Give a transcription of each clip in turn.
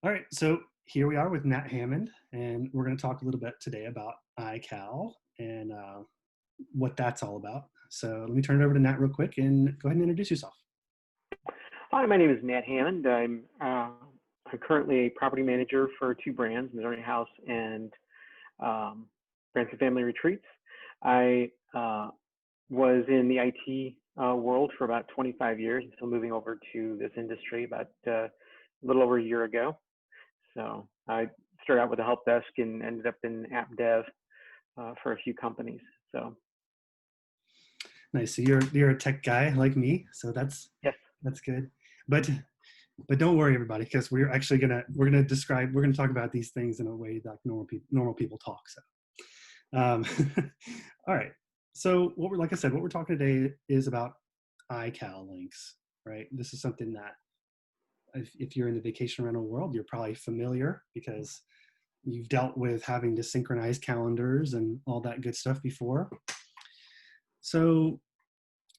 All right, so here we are with Nat Hammond, and we're going to talk a little bit today about iCal and what that's all about. So let me turn it over to Nat real quick and go ahead and introduce yourself. Hi, my name is Nat Hammond. I'm currently a property manager for two brands, Missouri House and Branson Family Retreats. I was in the IT world for about 25 years until moving over to this industry about a little over a year ago. So I started out with a help desk and ended up in app dev for a few companies. So Nice. So you're a tech guy like me, so yes. that's good. But don't worry, everybody, because we're gonna talk about these things in a way that normal people talk. So, all right. So like I said, what we're talking today is about iCal links, right? This is something that if you're in the vacation rental world, you're probably familiar because you've dealt with having to synchronize calendars and all that good stuff before. So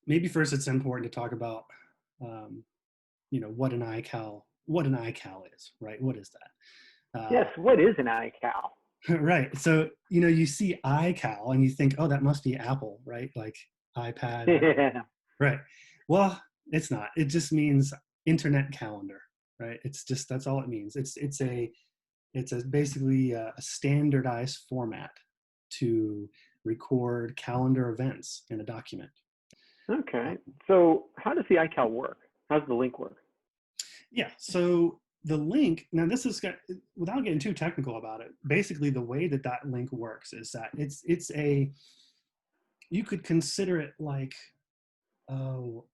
maybe first it's important to talk about, what an iCal is, right? What is that? Yes. What is an iCal? Right. So, you see iCal and you think, oh, that must be Apple, right? Like iPad, Yeah. right? Well, it's not. It just means internet calendar, right? That's all it means. It's basically a standardized format to record calendar events in a document. Okay. So how does the iCal work? How does the link work? Yeah. So the link, now this is, without getting too technical about it, basically the way that link works is that you could consider it like, oh,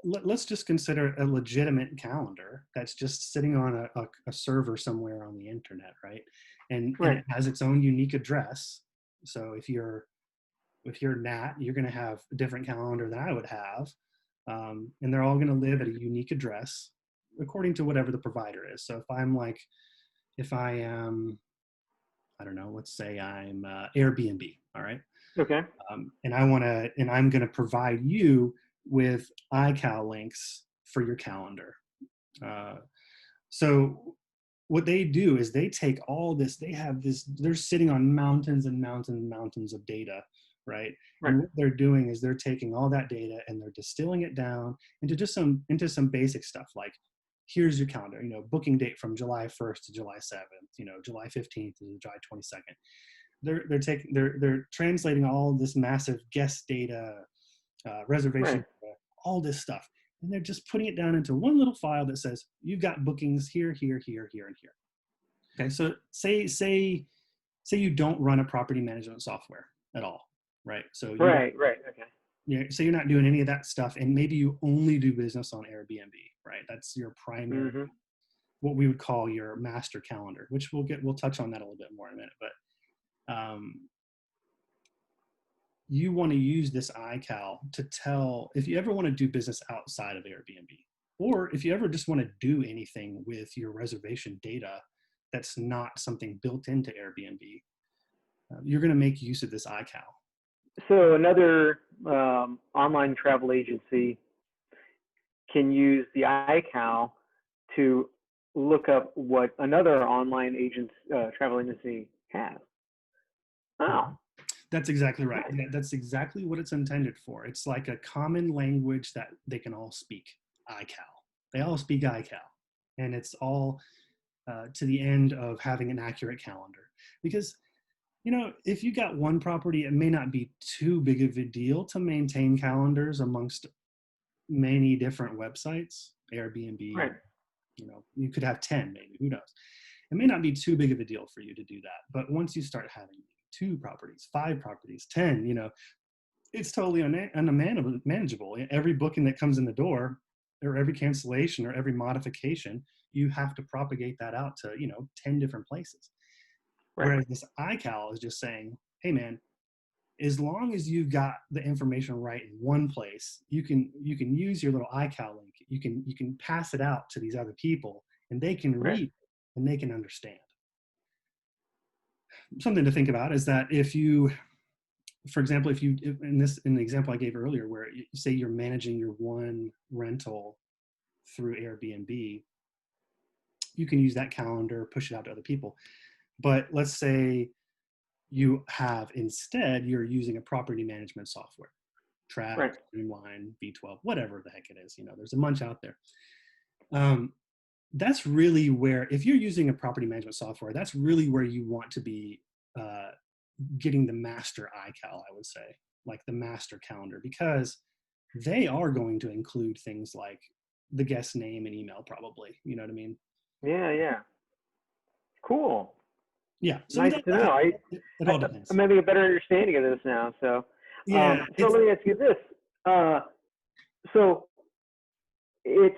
let's just consider it a legitimate calendar that's just sitting on a server somewhere on the internet, right? And Right. it has its own unique address. So if you're Nat, you're going to have a different calendar than I would have, and they're all going to live at a unique address according to whatever the provider is. So if I am, I don't know, let's say I'm Airbnb, all right, Okay. and I'm going to provide you with iCal links for your calendar. Uh, so what they do is they take all this, they're sitting on mountains and mountains and mountains of data, right? Right. And what they're doing is they're taking all that data and they're distilling it down into some basic stuff like, here's your calendar, booking date from July 1st to July 7th, July 15th to July 22nd. They're translating all this massive guest data, reservation Right. data, all this stuff, and they're just putting it down into one little file that says you've got bookings here, here, here, here, and here. Okay, so say you don't run a property management software at all, right? So Right. Right. Okay. so you're not doing any of that stuff, and maybe you only do business on Airbnb, right? That's your primary, Mm-hmm. what we would call your master calendar, which we'll touch on that a little bit more in a minute, but you want to use this iCal to tell if you ever want to do business outside of Airbnb, or if you ever just want to do anything with your reservation data that's not something built into Airbnb, you're going to make use of this iCal. So another online travel agency can use the iCal to look up what another online travel agency has. Oh, That's exactly right. nice. Yeah, that's exactly what it's intended for. It's like a common language that they can all speak. iCal. They all speak iCal, and it's all to the end of having an accurate calendar. Because if you got one property, it may not be too big of a deal to maintain calendars amongst many different websites. Airbnb, Right. you could have 10, maybe. Who knows? It may not be too big of a deal for you to do that, but once you start having 2 properties, 5 properties, 10, it's totally unmanageable. Every booking that comes in the door, or every cancellation, or every modification, you have to propagate that out to 10 different places. Right. Whereas this iCal is just saying, hey man, as long as you've got the information right in one place, you can use your little iCal link. You can pass it out to these other people, and they can Right. read and they can understand. Something to think about is that for example, if in the example I gave earlier, where you say you're managing your one rental through Airbnb, you can use that calendar, push it out to other people. But let's say you have instead, you're using a property management software, Track, Right. Streamline, V12, whatever the heck it is. There's a bunch out there. Um, that's really where, if you're using a property management software, that's really where you want to be uh, getting the master iCal, I would say, like the master calendar, because they are going to include things like the guest name and email, probably. You know what I mean? Yeah, yeah. Cool. Yeah. So Nice that, to know. again, I, it I all I'm depends. having a better understanding of this now. So, Yeah. so let me ask you this. Uh, so it's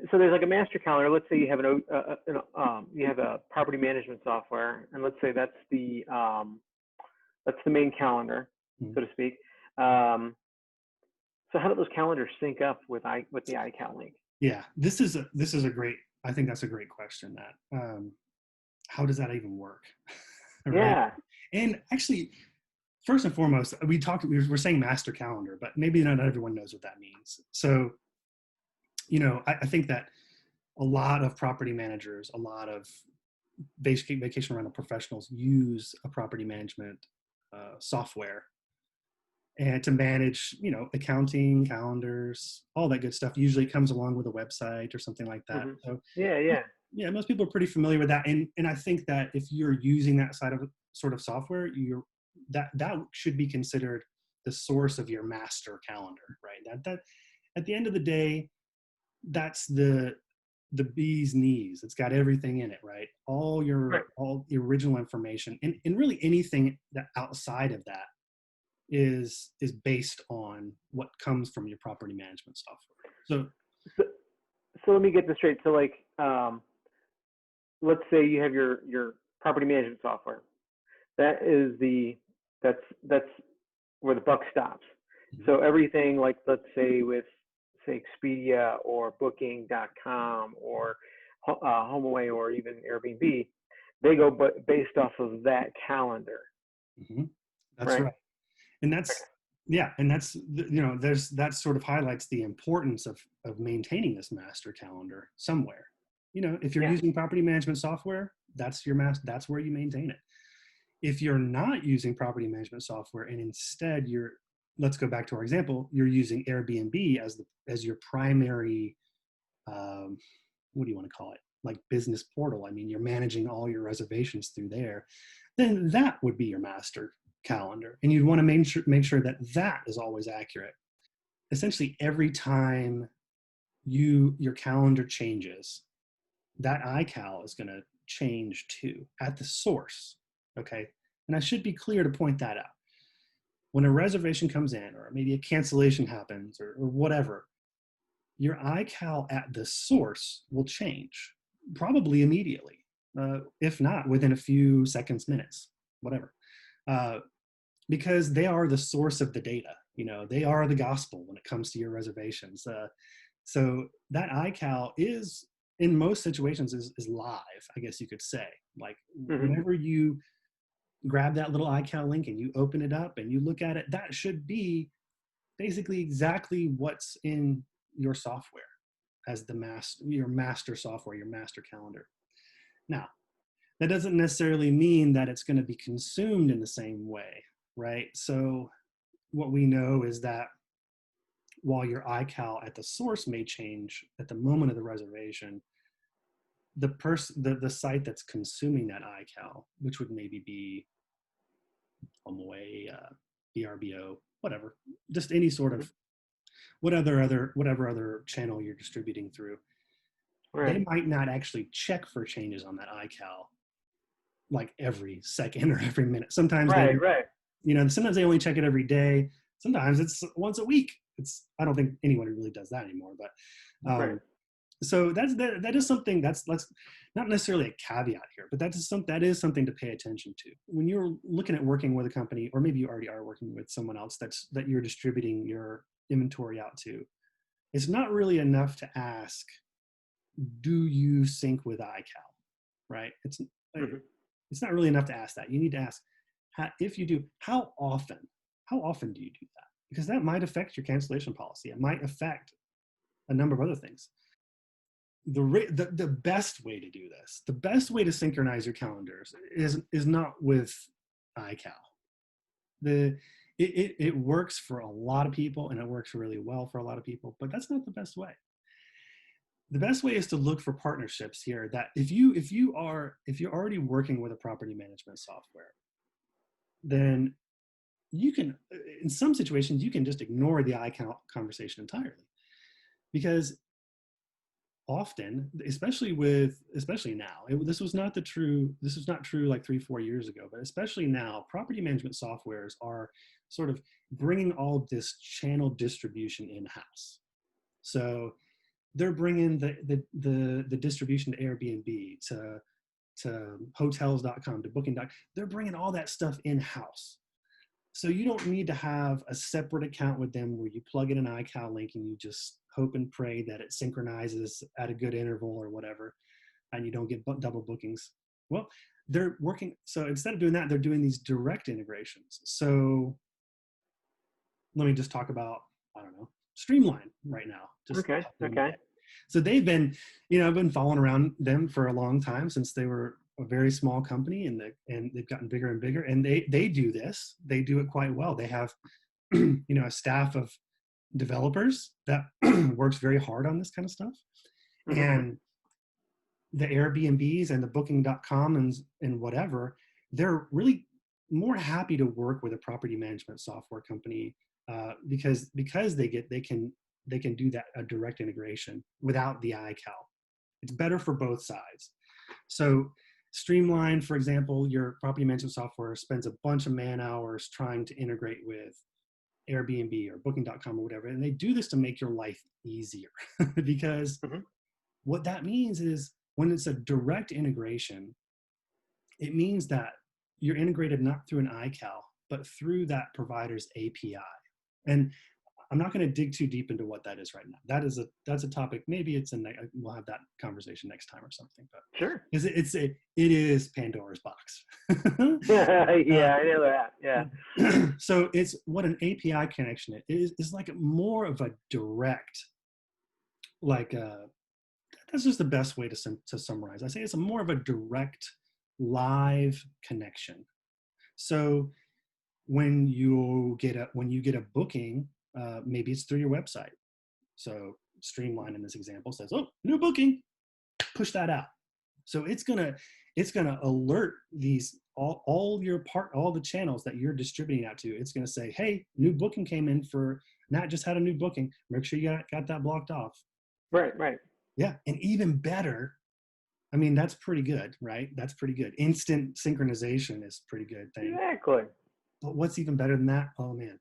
so there's like a master calendar. Let's say you have you have a property management software, and let's say that's the main calendar, Mhm. so to speak. Um, so how do those calendars sync up with the iCal link? Yeah. This is a great, I think that's a great question, that, how does that even work? Right. Yeah. And actually, first and foremost, we're saying master calendar, but maybe not everyone knows what that means. So, I think that a lot of property managers, a lot of vacation rental professionals use a property management software, and to manage, accounting, calendars, all that good stuff. Usually it comes along with a website or something like that. Hmm. So Yeah, yeah. yeah, most people are pretty familiar with that. And I think that if you're using that sort of software, that should be considered the source of your master calendar, right? That at the end of the day, that's the bee's knees. It's got everything in it, right? Right. All the original information, and really anything that outside of that is based on what comes from your property management software. So So, so let me get this straight. So like, let's say you have your property management software. That is that's where the buck stops. mhm, So everything like, let's say with say Expedia or Booking.com or HomeAway or even Airbnb, they go but based off of that calendar, mhm, that's right? right. And that's, yeah, and there's that sort of highlights the importance of maintaining this master calendar somewhere. If you're Yeah. using property management software, that's where you maintain it. If you're not using property management software, and instead let's go back to our example, you're using Airbnb as your primary, um, what do you want to call it, like business portal. I mean, you're managing all your reservations through there. Then that would be your master calendar, and you'd want to make sure that that is always accurate. Essentially, every time your calendar changes, that iCal is going to change too at the source. Okay, and I should be clear to point that out. When a reservation comes in, or maybe a cancellation happens, or whatever, your iCal at the source will change, probably immediately, if not within a few seconds, minutes, whatever, uh, because they are the source of the data. They are the gospel when it comes to your reservations. So that iCal is, in most situations, is live, I guess you could say. Like, Hmm. whenever you grab that little iCal link and you open it up and you look at it, that should be basically exactly what's in your software as your master software, your master calendar. Now, that doesn't necessarily mean that it's going to be consumed in the same way, right? So what we know is that while your iCal at the source may change at the moment of the reservation, the site that's consuming that iCal, which would maybe be HomeAway, VRBO, whatever, just any sort Hmm. of whatever other channel you're distributing through, they Right. might not actually check for changes on that iCal like every second or every minute. Right. Right. Sometimes they only check it every day. Sometimes it's once a week. I don't think anyone really does that anymore, but Right. so that is something let's not necessarily a caveat here, but that is something to pay attention to when you're looking at working with a company, or maybe you already are working with someone else that you're distributing your inventory out to. It's not really enough to ask, do you sync with iCal, right? Hmm. It's not really enough to ask that. You need to ask, if you do, how often? How often do you do that? Because that might affect your cancellation policy. It might affect a number of other things. the best way to do this, the best way to synchronize your calendars is not with iCal. The it works for a lot of people and it works really well for a lot of people, but that's not the best way. The best way is to look for partnerships here. That if you're already working with a property management software, then you can, in some situations, you can just ignore the iCal conversation entirely, because often, especially now, this was not true like 3-4 years ago, but especially now, property management softwares are sort of bringing all this channel distribution in house. So they're bringing the distribution to Airbnb, to hotels.com, to booking.com. They're bringing all that stuff in house. So you don't need to have a separate account with them where you plug in an iCal link and you just hope and pray that it synchronizes at a good interval or whatever, and you don't get double bookings. Well, they're working. So instead of doing that, they're doing these direct integrations. So let me just talk about, I don't know, Streamline right now. Just Okay. Okay. so they've been, I've been following around them for a long time, since they were a very small company, and they've gotten bigger and bigger. And they do this. They do it quite well. They have, a staff of developers that works very hard on this kind of stuff. Mm-hmm. And the Airbnbs and the booking.com and whatever, they're really more happy to work with a property management software company, because they can do that, a direct integration without the iCal. It's better for both sides. So Streamline, for example, your property management software spends a bunch of man hours trying to integrate with Airbnb or booking.com or whatever. And they do this to make your life easier because Mm-hmm. what that means is, when it's a direct integration, it means that you're integrated not through an iCal, but through that provider's API. And I'm not going to dig too deep into what that is right now. That's a topic. Maybe we'll have that conversation next time or something. But Sure. it is Pandora's box. Yeah, I know that. Yeah. So it's what an API connection is like more of a direct, like that's just the best way to summarize. I say it's more of a direct live connection. So when you get a booking, maybe it's through your website. So Streamline in this example says, "Oh, new booking," push that out. So it's gonna alert these all the channels that you're distributing out to. It's gonna say, "Hey, new booking came in for Nat. Just had a new booking. Make sure you got that blocked off." Right. Right. Yeah, and even better. I mean, that's pretty good, right? That's pretty good. Instant synchronization is a pretty good thing. Exactly. But what's even better than that? Oh man,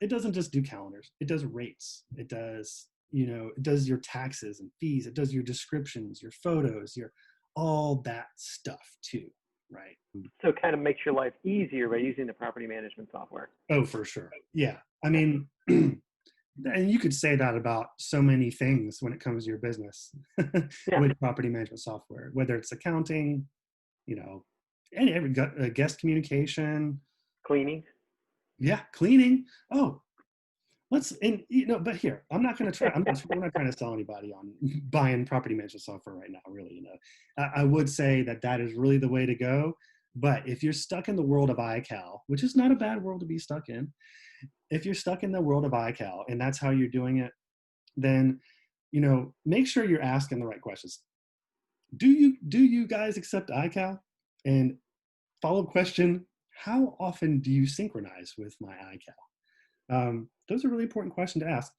it doesn't just do calendars. It does rates. It does, it does your taxes and fees. It does your descriptions, your photos, your all that stuff too, right? So it kind of makes your life easier by using the property management software. Oh, for sure. Yeah. I mean, and you could say that about so many things when it comes to your business Yeah. with property management software, whether it's accounting, and every guest communication. Cleaning. Yeah, cleaning. Oh, but here, we're not trying to sell anybody on buying property management software right now, really. I would say that is really the way to go. But if you're stuck in the world of iCal, which is not a bad world to be stuck in, if you're stuck in the world of iCal and that's how you're doing it, then, make sure you're asking the right questions. Do you guys accept iCal? And follow-up question, how often do you synchronize with my iCal? Those are really important questions to ask.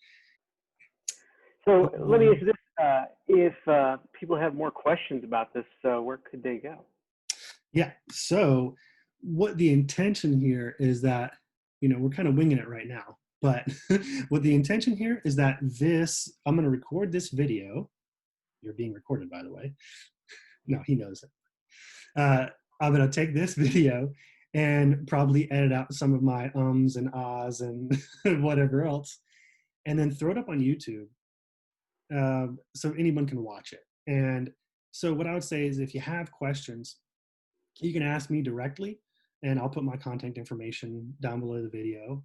So let me ask you this: if people have more questions about this, where could they go? Yeah. So what the intention here is that, we're kind of winging it right now, but what the intention here is that I'm going to record this video. You're being recorded, by the way. No, he knows it. I'm going to take this video and probably edit out some of my ums and ahs and whatever else, and then throw it up on YouTube, so anyone can watch it. And so what I would say is, if you have questions, you can ask me directly, and I'll put my contact information down below the video.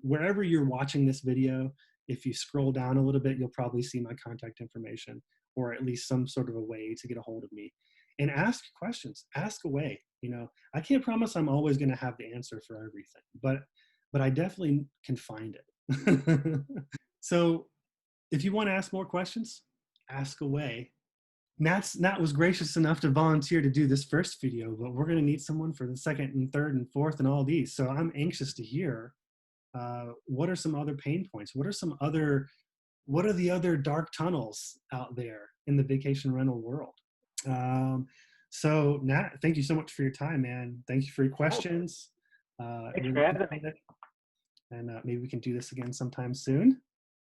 Wherever you're watching this video, if you scroll down a little bit, you'll probably see my contact information. or at least some sort of a way to get a hold of me. And ask questions, ask away. I can't promise I'm always going to have the answer for everything, but I definitely can find it. So if you want to ask more questions, ask away. Nat was gracious enough to volunteer to do this first video, but we're going to need someone for the second and third and fourth and all these. So I'm anxious to hear what are some other pain points? What are the other dark tunnels out there in the vacation rental world? Um, so Nat, thank you so much for your time, man. Thank you for your Oh, questions. thanks for Really having me. appreciate it. And maybe we can do this again sometime soon.